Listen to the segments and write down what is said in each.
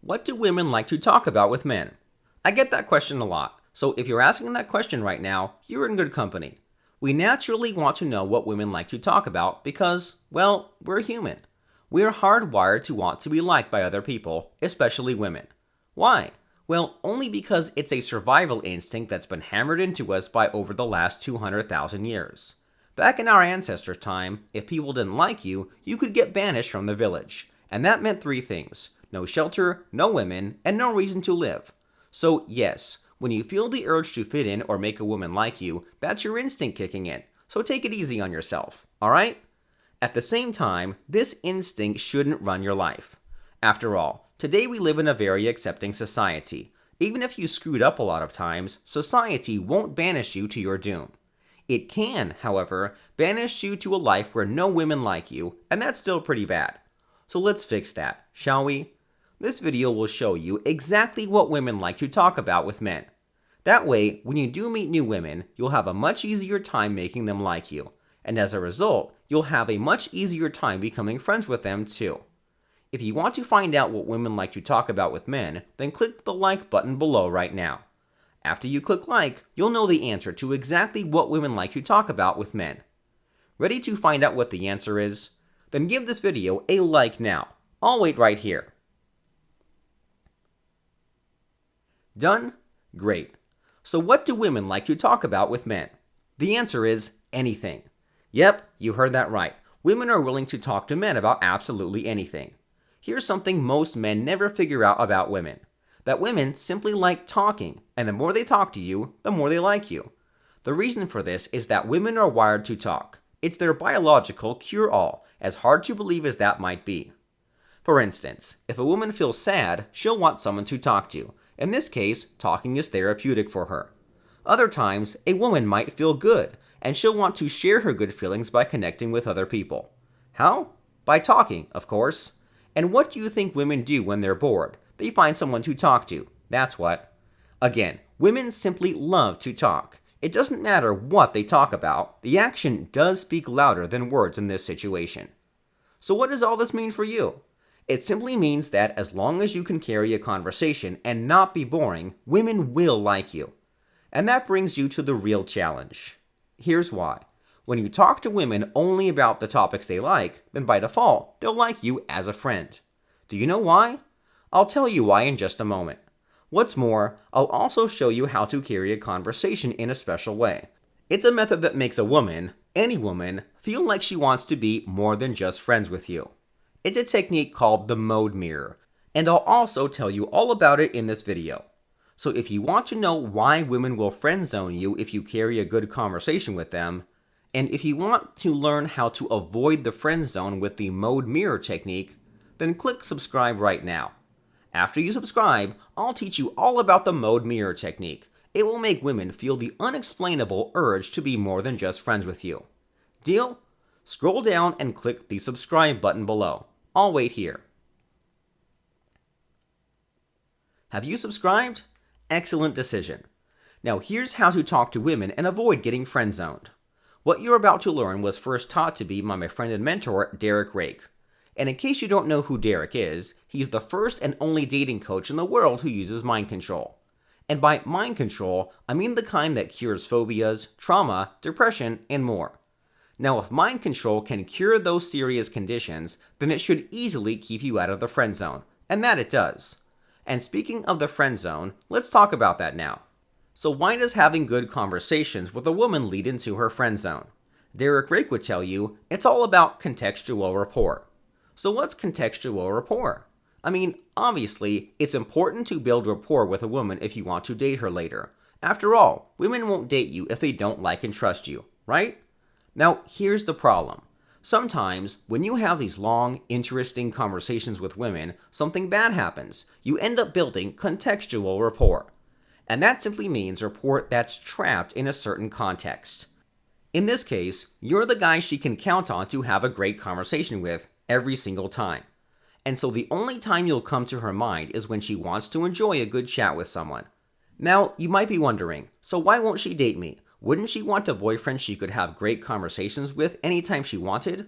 What do women like to talk about with men? I get that question a lot, so if you're asking that question right now, you're in good company. We naturally want to know what women like to talk about because, well, we're human. We're hardwired to want to be liked by other people, especially women. Why? Well, only because it's a survival instinct that's been hammered into us by over the last 200,000 years. Back in our ancestors' time, if people didn't like you, you could get banished from the village. And that meant three things: no shelter, no women, and no reason to live. So, yes, when you feel the urge to fit in or make a woman like you, that's your instinct kicking in. So take it easy on yourself, alright? At the same time, this instinct shouldn't run your life. After all, today we live in a very accepting society. Even if you screwed up a lot of times, society won't banish you to your doom. It can, however, banish you to a life where no women like you, and that's still pretty bad. So let's fix that, shall we? This video will show you exactly what women like to talk about with men. That way, when you do meet new women, you'll have a much easier time making them like you, and as a result, you'll have a much easier time becoming friends with them too. If you want to find out what women like to talk about with men, then click the like button below right now. After you click like, you'll know the answer to exactly what women like to talk about with men. Ready to find out what the answer is? Then give this video a like now. I'll wait right here. Done? Great. So what do women like to talk about with men? The answer is anything. Yep, you heard that right. Women are willing to talk to men about absolutely anything. Here's something most men never figure out about women: that women simply like talking, and the more they talk to you, the more they like you. The reason for this is that women are wired to talk. It's their biological cure-all, as hard to believe as that might be. For instance, if a woman feels sad, she'll want someone to talk to. In this case, talking is therapeutic for her. Other times, a woman might feel good, and she'll want to share her good feelings by connecting with other people. How? By talking, of course. And what do you think women do when they're bored? They find someone to talk to. That's what. Again, women simply love to talk. It doesn't matter what they talk about, the action does speak louder than words in this situation. So what does all this mean for you? It simply means that as long as you can carry a conversation and not be boring, women will like you. And that brings you to the real challenge. Here's why. When you talk to women only about the topics they like, then by default, they'll like you as a friend. Do you know why? I'll tell you why in just a moment. What's more, I'll also show you how to carry a conversation in a special way. It's a method that makes a woman, any woman, feel like she wants to be more than just friends with you. It's a technique called the mode mirror, and I'll also tell you all about it in this video. So if you want to know why women will friend zone you if you carry a good conversation with them, and if you want to learn how to avoid the friend zone with the mode mirror technique, then click subscribe right now. After you subscribe, I'll teach you all about the mode mirror technique. It will make women feel the unexplainable urge to be more than just friends with you. Deal? Scroll down and click the subscribe button below. I'll wait here. Have you subscribed? Excellent decision. Now here's how to talk to women and avoid getting friend zoned. What you're about to learn was first taught to me by my friend and mentor, Derek Rake. And in case you don't know who Derek is, he's the first and only dating coach in the world who uses mind control. And by mind control, I mean the kind that cures phobias, trauma, depression, and more. Now, if mind control can cure those serious conditions, then it should easily keep you out of the friend zone, and that it does. And speaking of the friend zone, let's talk about that now. So why does having good conversations with a woman lead into her friend zone? Derek Rake would tell you it's all about contextual rapport. So what's contextual rapport? I mean, obviously, it's important to build rapport with a woman if you want to date her later. After all, women won't date you if they don't like and trust you, right? Now, here's the problem. Sometimes, when you have these long, interesting conversations with women, something bad happens. You end up building contextual rapport. And that simply means rapport that's trapped in a certain context. In this case, you're the guy she can count on to have a great conversation with every single time. And so the only time you'll come to her mind is when she wants to enjoy a good chat with someone. Now, you might be wondering, so why won't she date me? Wouldn't she want a boyfriend she could have great conversations with anytime she wanted?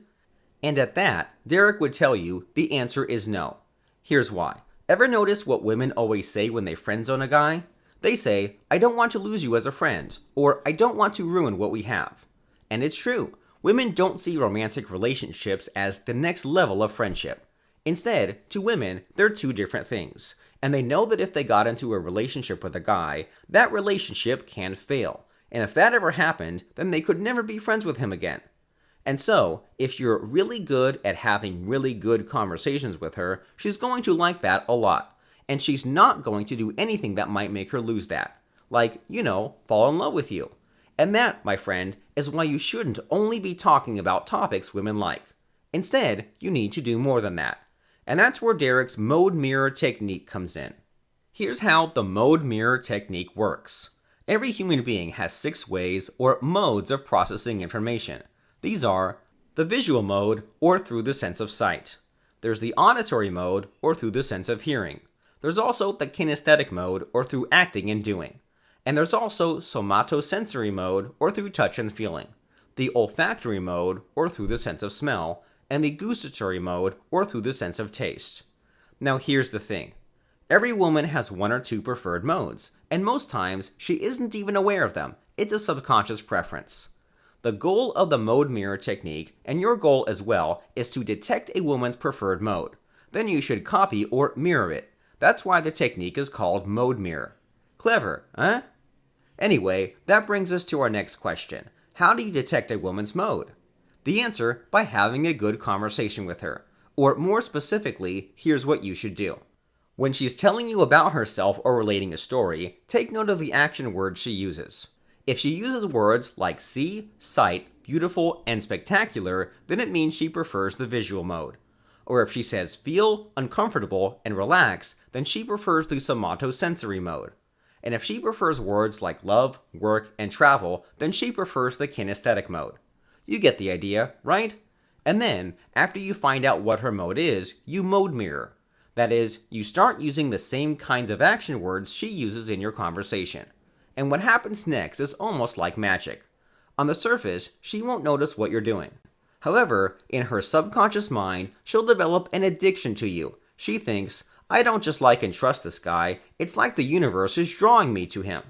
And at that, Derek would tell you the answer is no. Here's why. Ever notice what women always say when they friend zone a guy? They say, I don't want to lose you as a friend, or I don't want to ruin what we have. And it's true. Women don't see romantic relationships as the next level of friendship. Instead, to women, they're two different things. And they know that if they got into a relationship with a guy, that relationship can fail. And if that ever happened, then they could never be friends with him again. And so, if you're really good at having really good conversations with her, she's going to like that a lot. And she's not going to do anything that might make her lose that. Like, fall in love with you. And that, my friend, is why you shouldn't only be talking about topics women like. Instead, you need to do more than that. And that's where Derek's mode mirror technique comes in. Here's how the mode mirror technique works. Every human being has 6 ways or modes of processing information. These are the visual mode, or through the sense of sight. There's the auditory mode, or through the sense of hearing. There's also the kinesthetic mode, or through acting and doing. And there's also somatosensory mode, or through touch and feeling. The olfactory mode, or through the sense of smell. And the gustatory mode, or through the sense of taste. Now here's the thing. Every woman has 1 or 2 preferred modes, and most times she isn't even aware of them. It's a subconscious preference. The goal of the mode mirror technique, and your goal as well, is to detect a woman's preferred mode. Then you should copy or mirror it. That's why the technique is called mode mirror. Clever, huh? Anyway, that brings us to our next question. How do you detect a woman's mode? The answer, by having a good conversation with her. Or more specifically, here's what you should do. When she's telling you about herself or relating a story, take note of the action words she uses. If she uses words like see, sight, beautiful, and spectacular, then it means she prefers the visual mode. Or if she says feel, uncomfortable, and relax, then she prefers the somatosensory mode. And if she prefers words like love, work, and travel, then she prefers the kinesthetic mode. You get the idea, right? And then, after you find out what her mode is, you mode mirror. That is, you start using the same kinds of action words she uses in your conversation. And what happens next is almost like magic. On the surface, she won't notice what you're doing. However, in her subconscious mind, she'll develop an addiction to you. She thinks, I don't just like and trust this guy, it's like the universe is drawing me to him.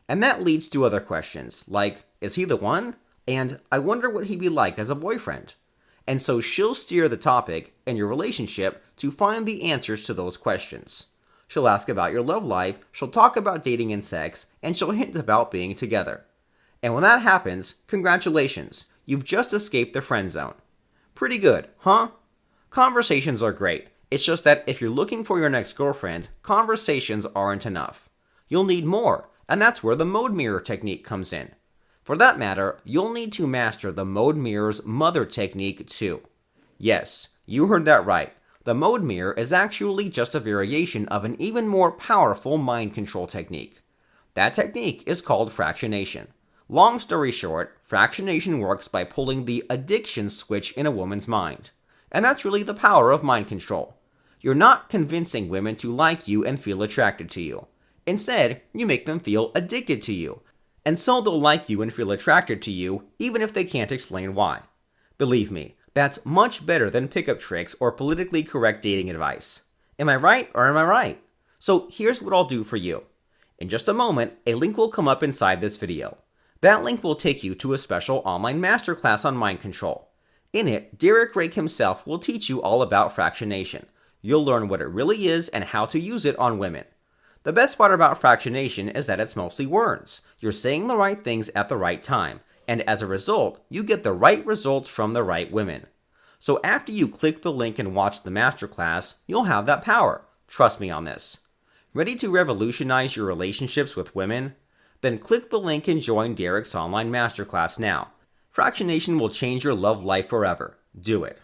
And that leads to other questions, like, is he the one? And I wonder what he'd be like as a boyfriend. And so she'll steer the topic and your relationship to find the answers to those questions. She'll ask about your love life, she'll talk about dating and sex, and she'll hint about being together. And when that happens, congratulations, you've just escaped the friend zone. Pretty good, huh? Conversations are great. It's just that if you're looking for your next girlfriend, conversations aren't enough. You'll need more, and that's where the mode mirror technique comes in. For that matter, you'll need to master the mode mirror's mother technique too. Yes, you heard that right. The mode mirror is actually just a variation of an even more powerful mind control technique. That technique is called fractionation. Long story short, fractionation works by pulling the addiction switch in a woman's mind. And that's really the power of mind control. You're not convincing women to like you and feel attracted to you. Instead, you make them feel addicted to you. And so they'll like you and feel attracted to you, even if they can't explain why. Believe me, that's much better than pickup tricks or politically correct dating advice. Am I right or am I right? So here's what I'll do for you. In just a moment, a link will come up inside this video. That link will take you to a special online masterclass on mind control. In it, Derek Rake himself will teach you all about fractionation. You'll learn what it really is and how to use it on women. The best part about fractionation is that it's mostly words. You're saying the right things at the right time, and as a result, you get the right results from the right women. So after you click the link and watch the masterclass, you'll have that power. Trust me on this. Ready to revolutionize your relationships with women? Then click the link and join Derek's online masterclass now. Fractionation will change your love life forever. Do it.